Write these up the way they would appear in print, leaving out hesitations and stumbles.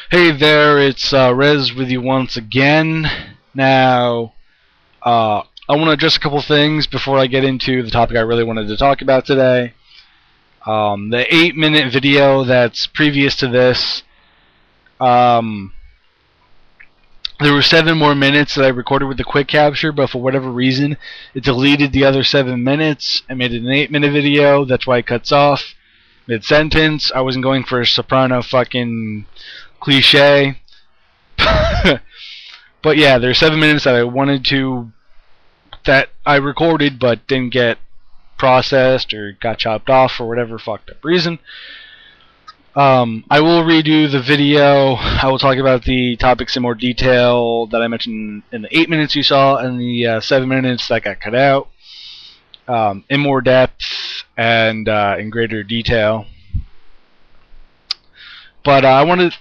Hey there, it's Rez with you once again. Now, I want to address a couple things before I get into the topic I really wanted to talk about today. The 8-minute video that's previous to this, there were 7 more minutes that I recorded with the quick capture, but for whatever reason, it deleted the other 7 minutes and made it an 8-minute video. That's why it cuts off mid-sentence. I wasn't going for a soprano fucking cliche. But yeah, there's 7 minutes that I recorded but didn't get processed or got chopped off for whatever fucked up reason. I will redo the video. I will talk about the topics in more detail that I mentioned in the 8 minutes you saw and the 7 minutes that got cut out, in more depth and in greater detail. But I wanted,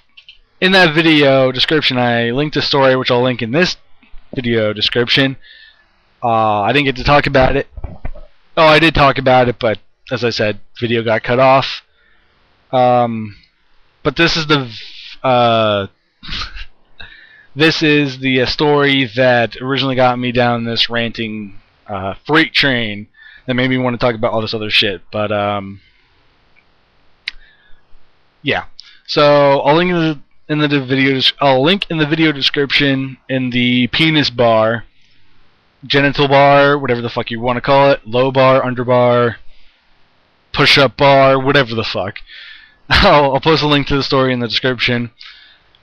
in that video description, I linked a story which I'll link in this video description. I didn't get to talk about it. Oh, I did talk about it, but as I said, video got cut off. But this is the story that originally got me down this ranting freight train that made me want to talk about all this other shit. But yeah. So I'll link in the video description in the penis bar, genital bar, whatever the fuck you want to call it, low bar, under bar, push-up bar, whatever the fuck. I'll post a link to the story in the description.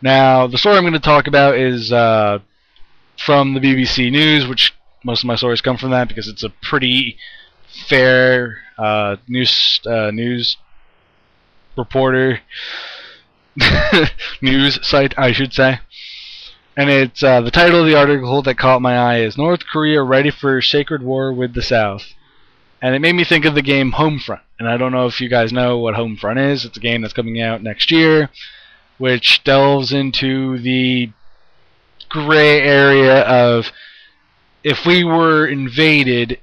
Now, the story I'm going to talk about is from the BBC News, which most of my stories come from that because it's a pretty fair news reporter news site, I should say. And it's the title of the article that caught my eye is North Korea ready for sacred war with the South. And it made me think of the game Homefront. And I don't know if you guys know what Homefront is. It's a game that's coming out next year, which delves into the gray area of, if we were invaded,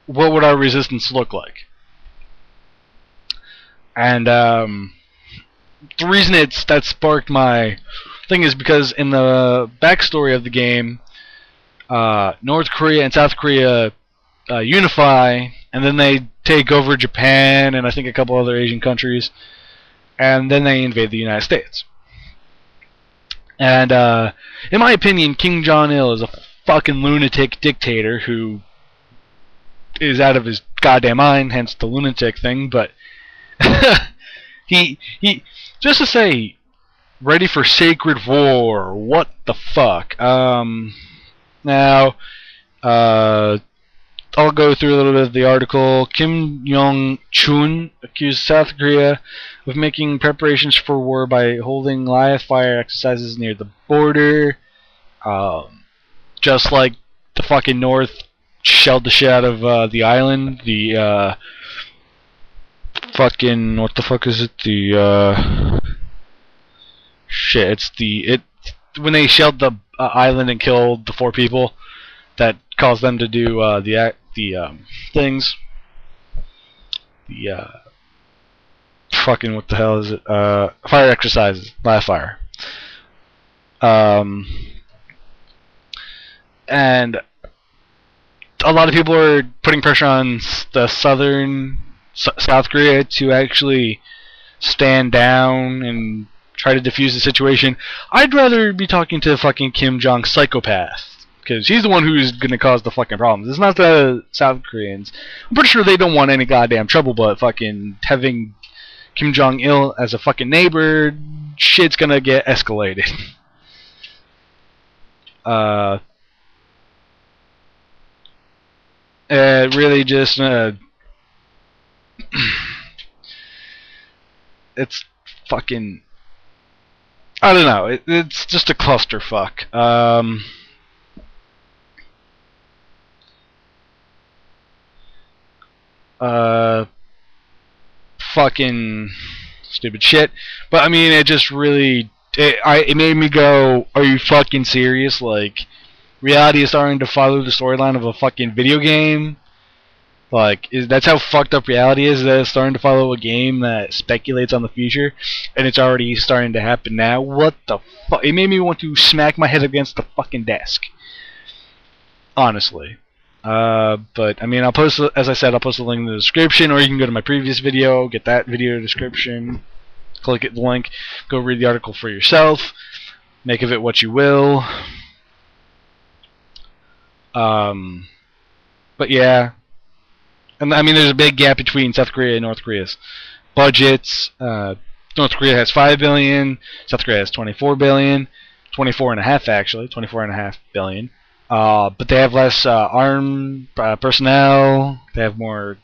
what would our resistance look like? And the reason that sparked my thing is because in the backstory of the game, North Korea and South Korea unify, and then they take over Japan and I think a couple other Asian countries, and then they invade the United States. And in my opinion, Kim Jong-il is a fucking lunatic dictator who is out of his goddamn mind, hence the lunatic thing. But he just to say, ready for sacred war, what the fuck? Now, I'll go through a little bit of the article. Kim Jong-chun accused South Korea of making preparations for war by holding live fire exercises near the border. Just like the fucking North shelled the shit out of the island. The fucking, what the fuck is it? The shit. It's when they shelled the island and killed the 4 people that caused them to do the things. The fucking, what the hell is it? Fire exercises, live fire. And a lot of people are putting pressure on the South Korea to actually stand down and try to defuse the situation. I'd rather be talking to fucking Kim Jong psychopath, because he's the one who's gonna cause the fucking problems. It's not the South Koreans. I'm pretty sure they don't want any goddamn trouble, but fucking having Kim Jong-il as a fucking neighbor, shit's gonna get escalated. It really just it's fucking, I don't know, it's just a clusterfuck. Fucking stupid shit. But I mean, it just really, it made me go, are you fucking serious? Like, reality is starting to follow the storyline of a fucking video game. Like, that's how fucked up reality is. That it's starting to follow a game that speculates on the future, and it's already starting to happen now. What the fuck? It made me want to smack my head against the fucking desk. Honestly. But I mean, I'll post, as I said, I'll post a link in the description, or you can go to my previous video, get that video description, click the link, go read the article for yourself, make of it what you will. But yeah, and I mean, there's a big gap between South Korea and North Korea's budgets. North Korea has 5 billion, South Korea has 24 billion, 24.5 actually, 24.5 billion. But they have less armed personnel. They have more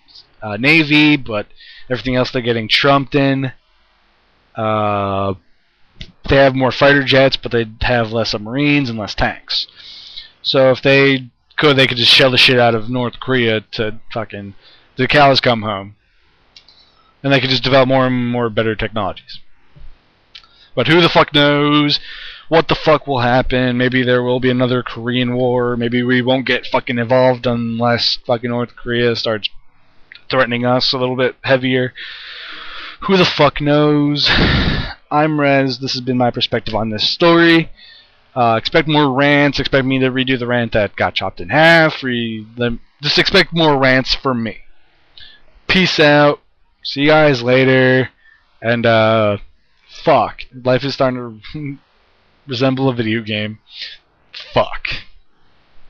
navy, but everything else they're getting trumped in. They have more fighter jets, but they have less submarines and less tanks. So if they could just shell the shit out of North Korea to fucking the cows come home, and they could just develop more and more better technologies. But who the fuck knows what the fuck will happen? Maybe there will be another Korean War. Maybe we won't get fucking involved unless fucking North Korea starts threatening us a little bit heavier. Who the fuck knows? I'm Rez. This has been my perspective on this story. Expect more rants. Expect me to redo the rant that got chopped in half. Just expect more rants from me. Peace out. See you guys later. And fuck. Life is starting to resemble a video game. Fuck.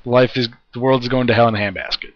The world is going to hell in a handbasket.